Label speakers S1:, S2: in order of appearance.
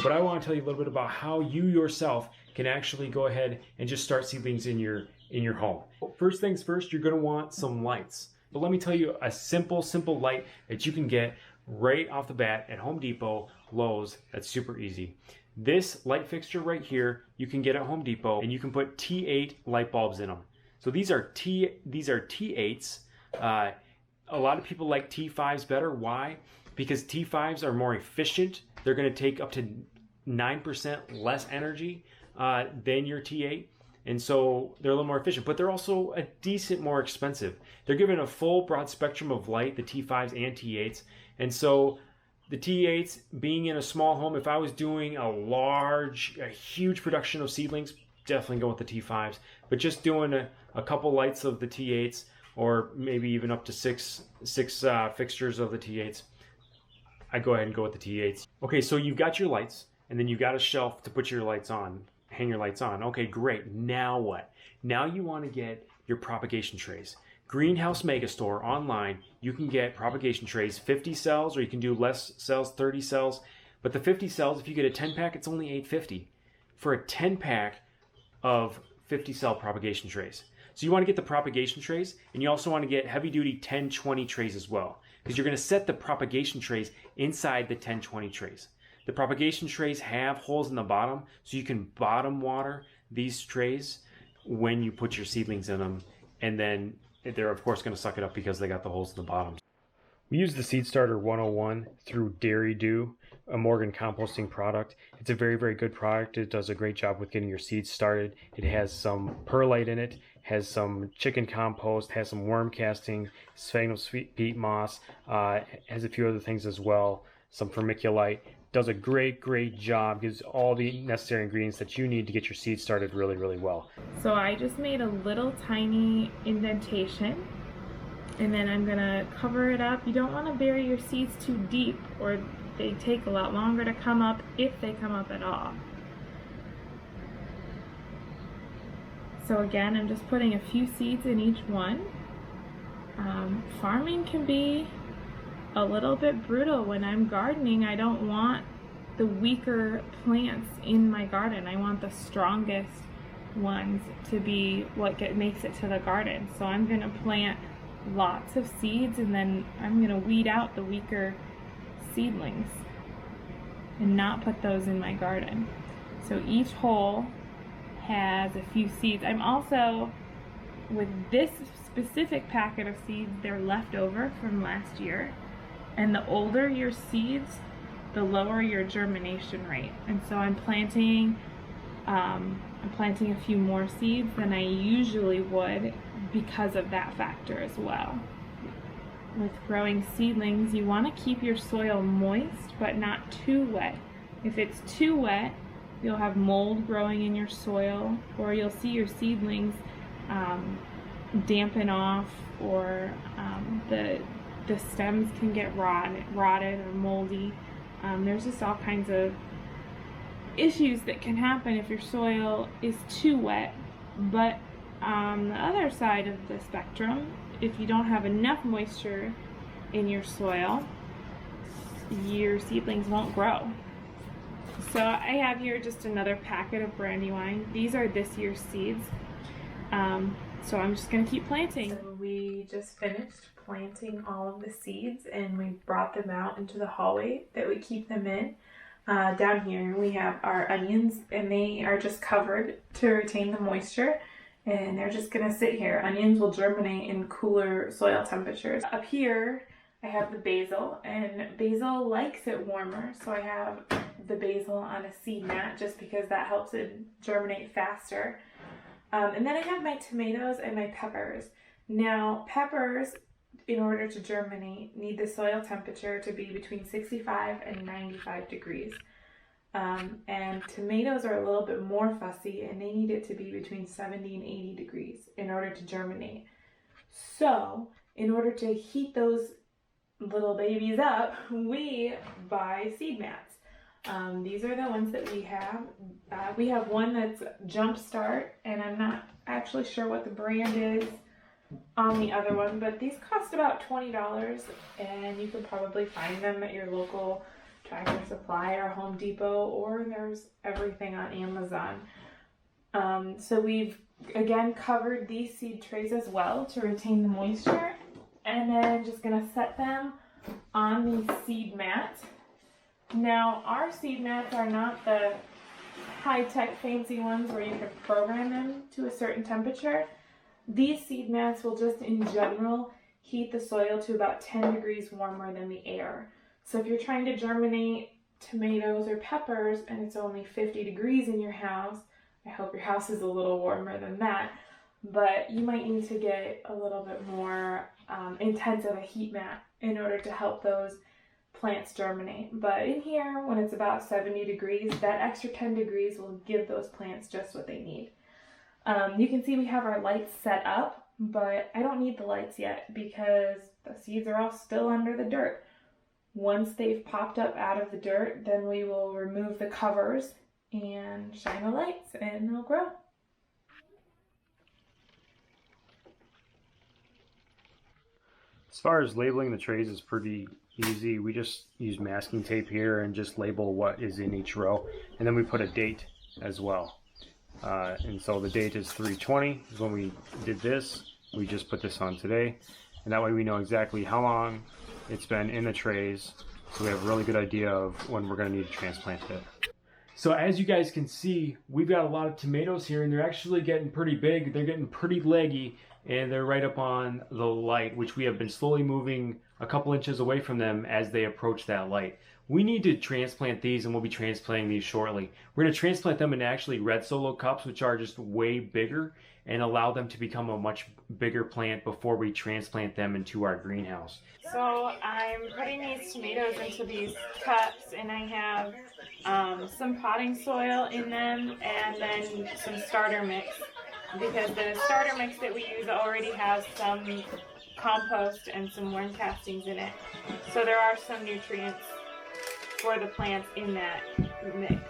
S1: but I want to tell you a little bit about how you yourself can actually go ahead and just start seedlings in your home. First things first, you're going to want some lights. But let me tell you a simple light that you can get right off the bat at Home Depot, Lowe's. That's super easy. This light fixture right here, you can get at Home Depot, and you can put T8 light bulbs in them. So these are T8s. A lot of people like T5s better. Why? Because T5s are more efficient. They're going to take up to 9% less energy than your T8. And so they're a little more efficient, but they're also a decent more expensive. They're given a full broad spectrum of light, the T5s and T8s. And so the T8s being in a small home, if I was doing a huge production of seedlings, definitely go with the T5s. But just doing a couple lights of the T8s, or maybe even up to six fixtures of the T8s, I go ahead and go with the T8s. Okay, so you've got your lights, and then you've got a shelf to put your lights on. Hang your lights on. Okay, great. Now what? Now you want to get your propagation trays. Greenhouse Megastore online, you can get propagation trays, 50 cells, or you can do less cells, 30 cells. But the 50 cells, if you get a 10 pack, it's only $8.50 for a 10 pack of 50 cell propagation trays. So you want to get the propagation trays, and you also want to get heavy duty 10-20 trays as well, because you're going to set the propagation trays inside the 10-20 trays. The propagation trays have holes in the bottom, so you can bottom water these trays when you put your seedlings in them, and then they're of course going to suck it up because they got the holes in the bottom. We use the Seed Starter 101 through Dairy Dew, a Morgan composting product. It's a very good product. It does a great job with getting your seeds started. It has some perlite in it, has some chicken compost, has some worm casting, sphagnum sweet peat moss, has a few other things as well, some vermiculite. Does a great job, gives all the necessary ingredients that you need to get your seeds started really well.
S2: So I just made a little tiny indentation, and then I'm gonna cover it up. You don't want to bury your seeds too deep, or they take a lot longer to come up, if they come up at all. So again, I'm just putting a few seeds in each one. Farming can be a little bit brutal. When I'm gardening, I don't want the weaker plants in my garden. I want the strongest ones to be what makes it to the garden. So I'm going to plant lots of seeds, and then I'm going to weed out the weaker seedlings and not put those in my garden. So each hole has a few seeds. I'm also, with this specific packet of seeds, they're left over from last year. And the older your seeds, the lower your germination rate. And so I'm planting a few more seeds than I usually would because of that factor as well. With growing seedlings, you want to keep your soil moist, but not too wet. If it's too wet, you'll have mold growing in your soil, or you'll see your seedlings dampen off, or the stems can get rotted or moldy. There's just all kinds of issues that can happen if your soil is too wet. But on the other side of the spectrum, if you don't have enough moisture in your soil, your seedlings won't grow. So I have here just another packet of brandywine. These are this year's seeds. So I'm just going to keep planting. So we just finished planting all of the seeds, and we brought them out into the hallway that we keep them in. Down here we have our onions, and they are just covered to retain the moisture, and they're just going to sit here. Onions will germinate in cooler soil temperatures. Up here I have the basil, and basil likes it warmer, so I have the basil on a seed mat just because that helps it germinate faster. And then I have my tomatoes and my peppers. Now, peppers, in order to germinate, need the soil temperature to be between 65 and 95 degrees. And tomatoes are a little bit more fussy, and they need it to be between 70 and 80 degrees in order to germinate. So, in order to heat those little babies up, we buy seed mats. These are the ones that we have. We have one that's Jumpstart, and I'm not actually sure what the brand is on the other one, but these cost about $20, and you can probably find them at your local Tractor Supply or Home Depot, or there's everything on Amazon. So we've again covered these seed trays as well to retain the moisture, and then just gonna set them on the seed mat. Now our seed mats are not the high-tech fancy ones where you can program them to a certain temperature. These seed mats will just in general heat the soil to about 10 degrees warmer than the air. So if you're trying to germinate tomatoes or peppers and it's only 50 degrees in your house, I hope your house is a little warmer than that, but you might need to get a little bit more intense of a heat mat in order to help those plants germinate. But in here, when it's about 70 degrees, that extra 10 degrees will give those plants just what they need. You can see we have our lights set up, but I don't need the lights yet because the seeds are all still under the dirt. Once they've popped up out of the dirt, then we will remove the covers and shine the lights and they'll grow.
S1: As far as labeling the trays is pretty easy. We just use masking tape here and just label what is in each row, and then we put a date as well. And so the date is 3/20 is when we did this. We just put this on today, and that way we know exactly how long it's been in the trays, so we have a really good idea of when we're going to need to transplant it. So as you guys can see, we've got a lot of tomatoes here, and they're actually getting pretty big. They're getting pretty leggy, and they're right up on the light, which we have been slowly moving a couple inches away from them as they approach that light. We need to transplant these, and we'll be transplanting these shortly. We're going to transplant them in actually red solo cups, which are just way bigger, and allow them to become a much bigger plant before we transplant them into our greenhouse.
S2: So I'm putting these tomatoes into these cups, and I have some potting soil in them and then some starter mix, because the starter mix that we use already has some compost and some worm castings in it. So there are some nutrients for the plants in that mix.